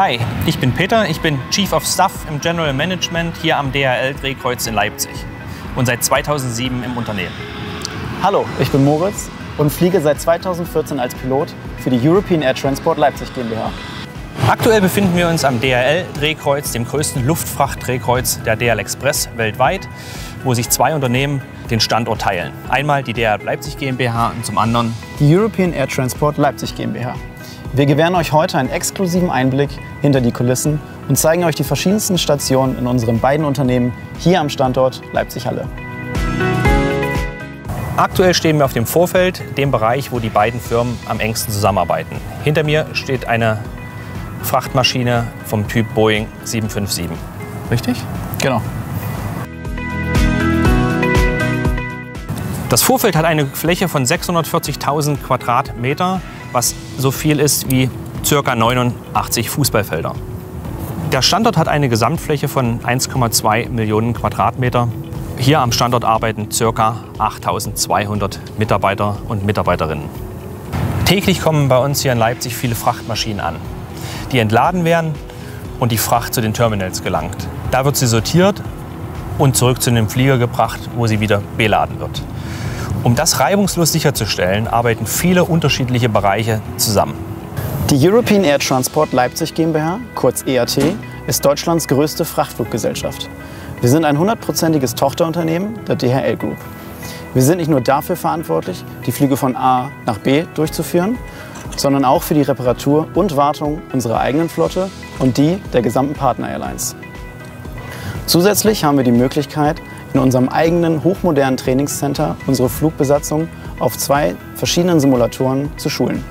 Hi, ich bin Peter, ich bin Chief of Staff im General Management hier am DHL-Drehkreuz in Leipzig und seit 2007 im Unternehmen. Hallo, ich bin Moritz und fliege seit 2014 als Pilot für die European Air Transport Leipzig GmbH. Aktuell befinden wir uns am DHL-Drehkreuz, dem größten Luftfrachtdrehkreuz der DHL Express weltweit, wo sich zwei Unternehmen den Standort teilen. Einmal die DHL Leipzig GmbH und zum anderen die European Air Transport Leipzig GmbH. Wir gewähren euch heute einen exklusiven Einblick hinter die Kulissen und zeigen euch die verschiedensten Stationen in unseren beiden Unternehmen hier am Standort Leipzig-Halle. Aktuell stehen wir auf dem Vorfeld, dem Bereich, wo die beiden Firmen am engsten zusammenarbeiten. Hinter mir steht eine Frachtmaschine vom Typ Boeing 757. Richtig? Genau. Das Vorfeld hat eine Fläche von 640.000 Quadratmeter, was so viel ist wie ca. 89 Fußballfelder. Der Standort hat eine Gesamtfläche von 1,2 Millionen Quadratmeter. Hier am Standort arbeiten ca. 8.200 Mitarbeiter und Mitarbeiterinnen. Täglich kommen bei uns hier in Leipzig viele Frachtmaschinen an, die entladen werden und die Fracht zu den Terminals gelangt. Da wird sie sortiert und zurück zu einem Flieger gebracht, wo sie wieder beladen wird. Um das reibungslos sicherzustellen, arbeiten viele unterschiedliche Bereiche zusammen. Die European Air Transport Leipzig GmbH, kurz EAT, ist Deutschlands größte Frachtfluggesellschaft. Wir sind ein 100%iges Tochterunternehmen der DHL Group. Wir sind nicht nur dafür verantwortlich, die Flüge von A nach B durchzuführen, sondern auch für die Reparatur und Wartung unserer eigenen Flotte und die der gesamten Partner-Airlines. Zusätzlich haben wir die Möglichkeit, in unserem eigenen hochmodernen Trainingscenter unsere Flugbesatzung auf 2 verschiedenen Simulatoren zu schulen.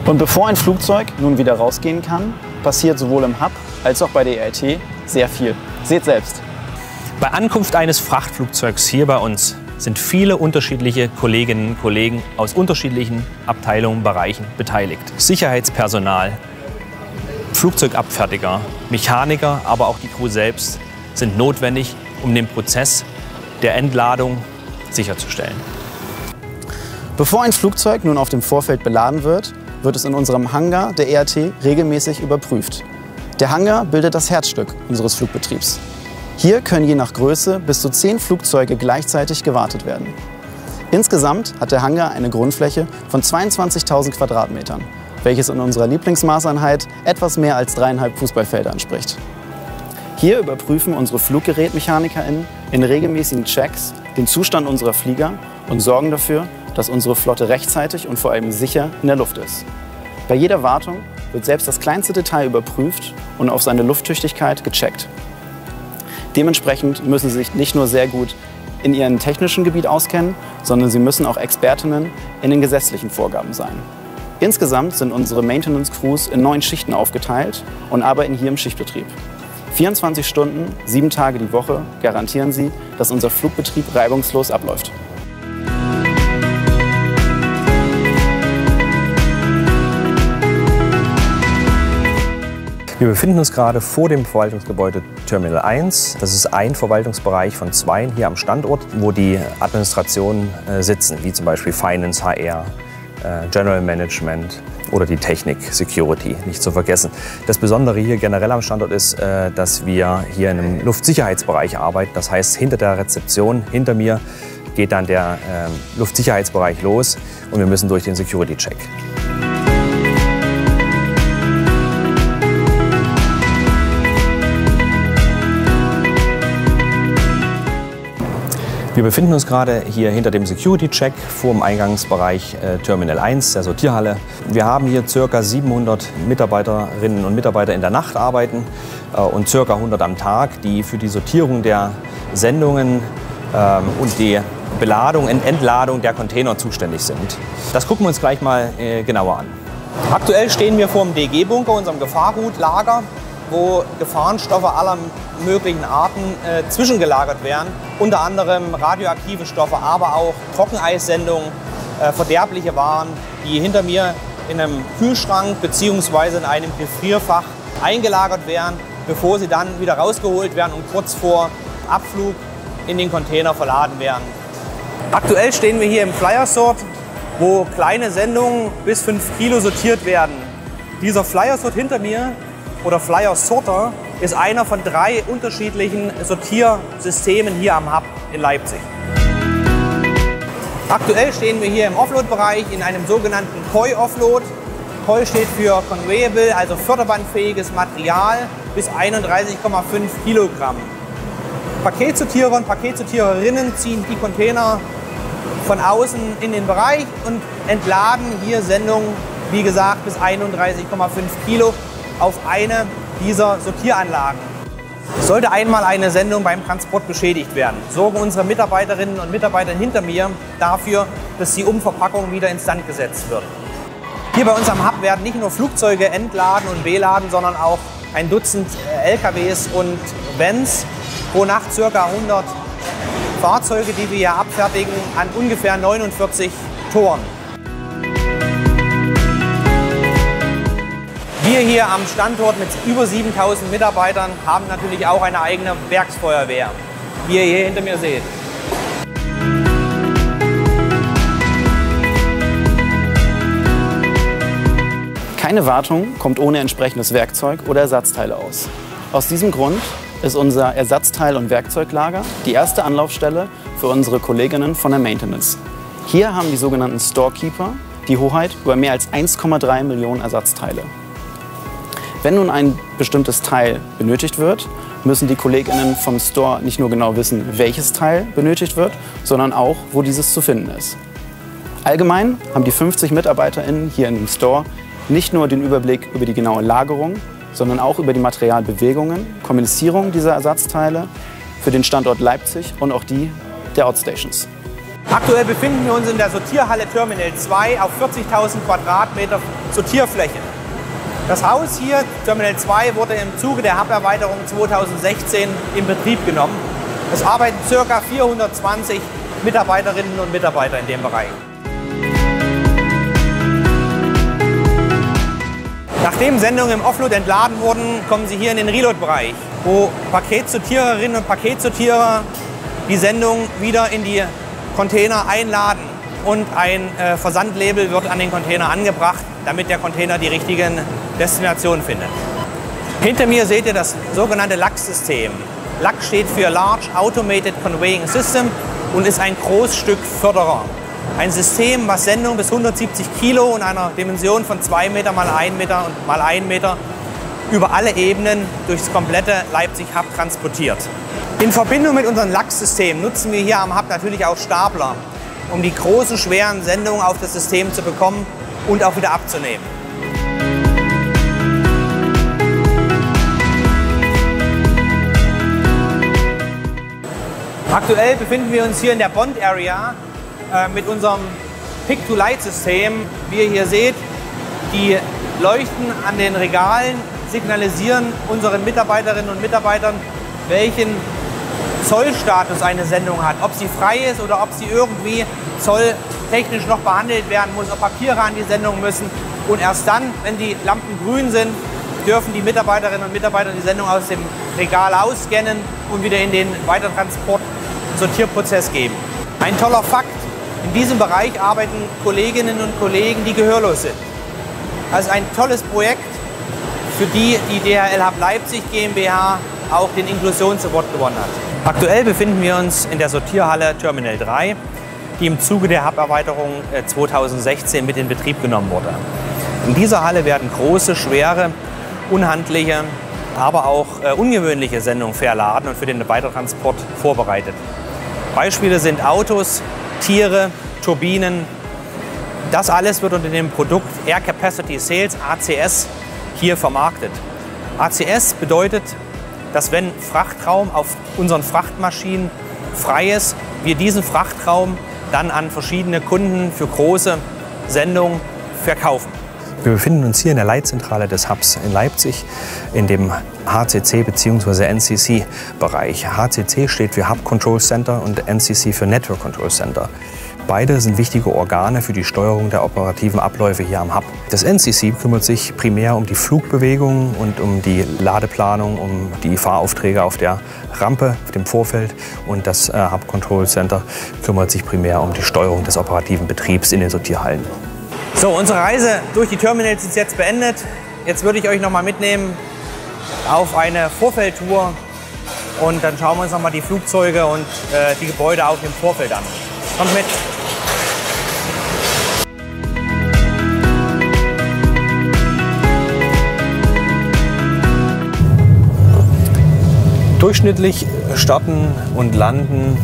Und bevor ein Flugzeug nun wieder rausgehen kann, passiert sowohl im Hub als auch bei der EAT sehr viel. Seht selbst. Bei Ankunft eines Frachtflugzeugs hier bei uns sind viele unterschiedliche Kolleginnen und Kollegen aus unterschiedlichen Abteilungen und Bereichen beteiligt. Sicherheitspersonal, Flugzeugabfertiger, Mechaniker, aber auch die Crew selbst sind notwendig, um den Prozess der Entladung sicherzustellen. Bevor ein Flugzeug nun auf dem Vorfeld beladen wird, wird es in unserem Hangar der EAT regelmäßig überprüft. Der Hangar bildet das Herzstück unseres Flugbetriebs. Hier können je nach Größe bis zu 10 Flugzeuge gleichzeitig gewartet werden. Insgesamt hat der Hangar eine Grundfläche von 22.000 Quadratmetern, welches in unserer Lieblingsmaßeinheit etwas mehr als 3,5 Fußballfelder entspricht. Hier überprüfen unsere FluggerätmechanikerInnen in regelmäßigen Checks den Zustand unserer Flieger und sorgen dafür, dass unsere Flotte rechtzeitig und vor allem sicher in der Luft ist. Bei jeder Wartung wird selbst das kleinste Detail überprüft und auf seine Lufttüchtigkeit gecheckt. Dementsprechend müssen Sie sich nicht nur sehr gut in Ihrem technischen Gebiet auskennen, sondern Sie müssen auch Expertinnen in den gesetzlichen Vorgaben sein. Insgesamt sind unsere Maintenance-Crews in 9 Schichten aufgeteilt und arbeiten hier im Schichtbetrieb. 24 Stunden, 7 Tage die Woche garantieren sie, dass unser Flugbetrieb reibungslos abläuft. Wir befinden uns gerade vor dem Verwaltungsgebäude Terminal 1. Das ist ein Verwaltungsbereich von 2 hier am Standort, wo die Administrationen sitzen, wie zum Beispiel Finance, HR, General Management oder die Technik, Security, nicht zu vergessen. Das Besondere hier generell am Standort ist, dass wir hier in einem Luftsicherheitsbereich arbeiten. Das heißt, hinter der Rezeption, hinter mir, geht dann der Luftsicherheitsbereich los und wir müssen durch den Security-Check. Wir befinden uns gerade hier hinter dem Security-Check vor dem Eingangsbereich Terminal 1, der Sortierhalle. Wir haben hier ca. 700 Mitarbeiterinnen und Mitarbeiter in der Nacht arbeiten und ca. 100 am Tag, die für die Sortierung der Sendungen und die Beladung und Entladung der Container zuständig sind. Das gucken wir uns gleich mal genauer an. Aktuell stehen wir vor dem DG-Bunker, unserem Gefahrgutlager, wo Gefahrenstoffe aller möglichen Arten zwischengelagert werden. Unter anderem radioaktive Stoffe, aber auch Trockeneissendungen, verderbliche Waren, die hinter mir in einem Kühlschrank bzw. in einem Gefrierfach eingelagert werden, bevor sie dann wieder rausgeholt werden und kurz vor Abflug in den Container verladen werden. Aktuell stehen wir hier im Flyer Sort, wo kleine Sendungen bis 5 Kilo sortiert werden. Dieser Flyer Sort hinter mir oder Flyer Sorter ist einer von 3 unterschiedlichen Sortiersystemen hier am Hub in Leipzig. Aktuell stehen wir hier im Offload-Bereich in einem sogenannten COI-Offload. COI steht für Conveyable, also förderbandfähiges Material bis 31,5 Kilogramm. Paketsortierer und Paketsortiererinnen ziehen die Container von außen in den Bereich und entladen hier Sendungen, wie gesagt, bis 31,5 Kilo auf eine dieser Sortieranlagen. Sollte einmal eine Sendung beim Transport beschädigt werden, sorgen unsere Mitarbeiterinnen und Mitarbeiter hinter mir dafür, dass die Umverpackung wieder instand gesetzt wird. Hier bei uns am Hub werden nicht nur Flugzeuge entladen und beladen, sondern auch ein Dutzend LKWs und Vans, pro Nacht ca. 100 Fahrzeuge, die wir hier abfertigen, an ungefähr 49 Toren. Wir hier am Standort mit über 7000 Mitarbeitern haben natürlich auch eine eigene Werksfeuerwehr, wie ihr hier hinter mir seht. Keine Wartung kommt ohne entsprechendes Werkzeug oder Ersatzteile aus. Aus diesem Grund ist unser Ersatzteil- und Werkzeuglager die erste Anlaufstelle für unsere Kolleginnen von der Maintenance. Hier haben die sogenannten Storekeeper die Hoheit über mehr als 1,3 Millionen Ersatzteile. Wenn nun ein bestimmtes Teil benötigt wird, müssen die Kolleginnen vom Store nicht nur genau wissen, welches Teil benötigt wird, sondern auch, wo dieses zu finden ist. Allgemein haben die 50 MitarbeiterInnen hier in dem Store nicht nur den Überblick über die genaue Lagerung, sondern auch über die Materialbewegungen, Kommunizierung dieser Ersatzteile für den Standort Leipzig und auch die der Outstations. Aktuell befinden wir uns in der Sortierhalle Terminal 2 auf 40.000 Quadratmeter Sortierfläche. Das Haus hier, Terminal 2, wurde im Zuge der Hub-Erweiterung 2016 in Betrieb genommen. Es arbeiten ca. 420 Mitarbeiterinnen und Mitarbeiter in dem Bereich. Nachdem Sendungen im Offload entladen wurden, kommen sie hier in den Reload-Bereich, wo Paketsortiererinnen und Paketsortierer die Sendung wieder in die Container einladen und ein Versandlabel wird an den Container angebracht, damit der Container die richtigen Destinationen findet. Hinter mir seht ihr das sogenannte LAC-System. LAC steht für Large Automated Conveying System und ist ein Großstückförderer. Ein System, was Sendungen bis 170 Kilo und einer Dimension von 2 Meter mal 1 Meter und mal 1 Meter über alle Ebenen durchs komplette Leipzig-Hub transportiert. In Verbindung mit unserem LAC-System nutzen wir hier am Hub natürlich auch Stapler, um die großen, schweren Sendungen auf das System zu bekommen und auch wieder abzunehmen. Aktuell befinden wir uns hier in der Bond Area mit unserem Pick-to-Light-System. Wie ihr hier seht, die Leuchten an den Regalen signalisieren unseren Mitarbeiterinnen und Mitarbeitern, welchen Zollstatus eine Sendung hat. Ob sie frei ist oder ob sie irgendwie zolltechnisch noch behandelt werden muss, ob Papiere an die Sendung müssen. Und erst dann, wenn die Lampen grün sind, dürfen die Mitarbeiterinnen und Mitarbeiter die Sendung aus dem Regal ausscannen und wieder in den Weitertransport-Sortierprozess geben. Ein toller Fakt: In diesem Bereich arbeiten Kolleginnen und Kollegen, die gehörlos sind. Also ein tolles Projekt, für die die DHL Hub Leipzig GmbH auch den Inklusions Award gewonnen hat. Aktuell befinden wir uns in der Sortierhalle Terminal 3, die im Zuge der Hub-Erweiterung 2016 mit in Betrieb genommen wurde. In dieser Halle werden große, schwere, unhandliche, aber auch ungewöhnliche Sendungen verladen und für den Weitertransport vorbereitet. Beispiele sind Autos, Tiere, Turbinen. Das alles wird unter dem Produkt Air Capacity Sales, ACS, hier vermarktet. ACS bedeutet, dass wenn Frachtraum auf unseren Frachtmaschinen frei ist, wir diesen Frachtraum dann an verschiedene Kunden für große Sendungen verkaufen. Wir befinden uns hier in der Leitzentrale des Hubs in Leipzig in dem HCC bzw. NCC-Bereich. HCC steht für Hub Control Center und NCC für Network Control Center. Beide sind wichtige Organe für die Steuerung der operativen Abläufe hier am Hub. Das NCC kümmert sich primär um die Flugbewegungen und um die Ladeplanung, um die Fahraufträge auf der Rampe, auf dem Vorfeld. Und das Hub Control Center kümmert sich primär um die Steuerung des operativen Betriebs in den Sortierhallen. So, unsere Reise durch die Terminals ist jetzt beendet. Jetzt würde ich euch noch mal mitnehmen auf eine Vorfeldtour und dann schauen wir uns nochmal die Flugzeuge und die Gebäude auf dem Vorfeld an. Kommt mit! Durchschnittlich starten und landen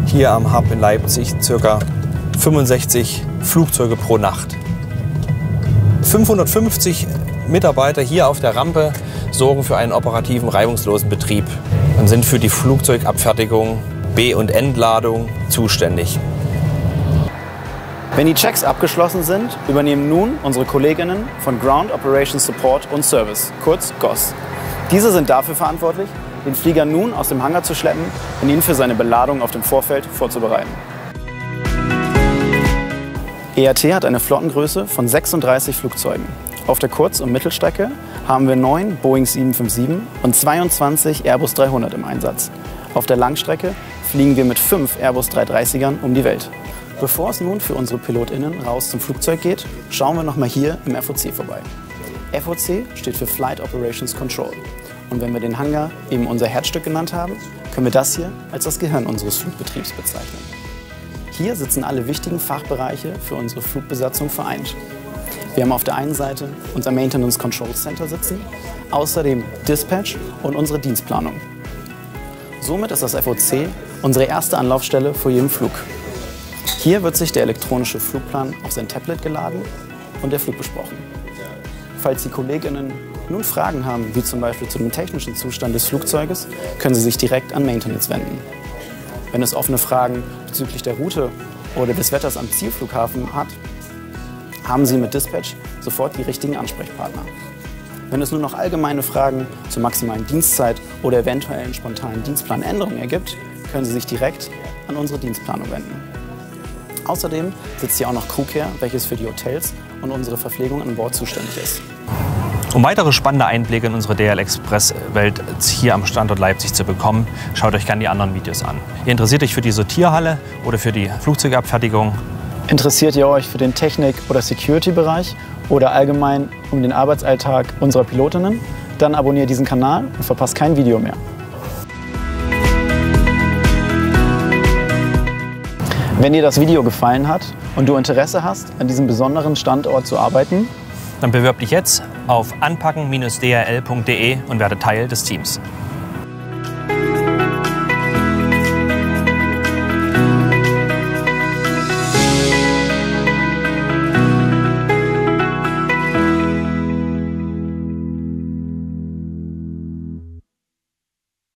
hier am Hub in Leipzig ca. 65 Flugzeuge pro Nacht. 550 Mitarbeiter hier auf der Rampe sorgen für einen operativen, reibungslosen Betrieb und sind für die Flugzeugabfertigung, B- und Entladung zuständig. Wenn die Checks abgeschlossen sind, übernehmen nun unsere Kolleginnen von Ground Operations Support und Service, kurz GOS. Diese sind dafür verantwortlich, den Flieger nun aus dem Hangar zu schleppen und ihn für seine Beladung auf dem Vorfeld vorzubereiten. ERT hat eine Flottengröße von 36 Flugzeugen. Auf der Kurz- und Mittelstrecke haben wir 9 Boeing 757 und 22 Airbus 300 im Einsatz. Auf der Langstrecke fliegen wir mit 5 Airbus 330ern um die Welt. Bevor es nun für unsere PilotInnen raus zum Flugzeug geht, schauen wir noch mal hier im FOC vorbei. FOC steht für Flight Operations Control. Und wenn wir den Hangar eben unser Herzstück genannt haben, können wir das hier als das Gehirn unseres Flugbetriebs bezeichnen. Hier sitzen alle wichtigen Fachbereiche für unsere Flugbesatzung vereint. Wir haben auf der einen Seite unser Maintenance Control Center sitzen, außerdem Dispatch und unsere Dienstplanung. Somit ist das FOC unsere erste Anlaufstelle vor jedem Flug. Hier wird sich der elektronische Flugplan auf sein Tablet geladen und der Flug besprochen. Falls die KollegInnen nun Fragen haben, wie zum Beispiel zu dem technischen Zustand des Flugzeuges, können sie sich direkt an Maintenance wenden. Wenn es offene Fragen bezüglich der Route oder des Wetters am Zielflughafen hat, haben Sie mit Dispatch sofort die richtigen Ansprechpartner. Wenn es nur noch allgemeine Fragen zur maximalen Dienstzeit oder eventuellen spontanen Dienstplanänderungen ergibt, können Sie sich direkt an unsere Dienstplanung wenden. Außerdem sitzt hier auch noch Crewcare, welches für die Hotels und unsere Verpflegung an Bord zuständig ist. Um weitere spannende Einblicke in unsere DHL-Express-Welt hier am Standort Leipzig zu bekommen, schaut euch gerne die anderen Videos an. Ihr interessiert euch für die Sortierhalle oder für die Flugzeugabfertigung? Interessiert ihr euch für den Technik- oder Security-Bereich oder allgemein um den Arbeitsalltag unserer Pilotinnen? Dann abonniert diesen Kanal und verpasst kein Video mehr. Wenn dir das Video gefallen hat und du Interesse hast, an diesem besonderen Standort zu arbeiten, dann bewirb dich jetzt auf anpacken-dhl.de und werde Teil des Teams.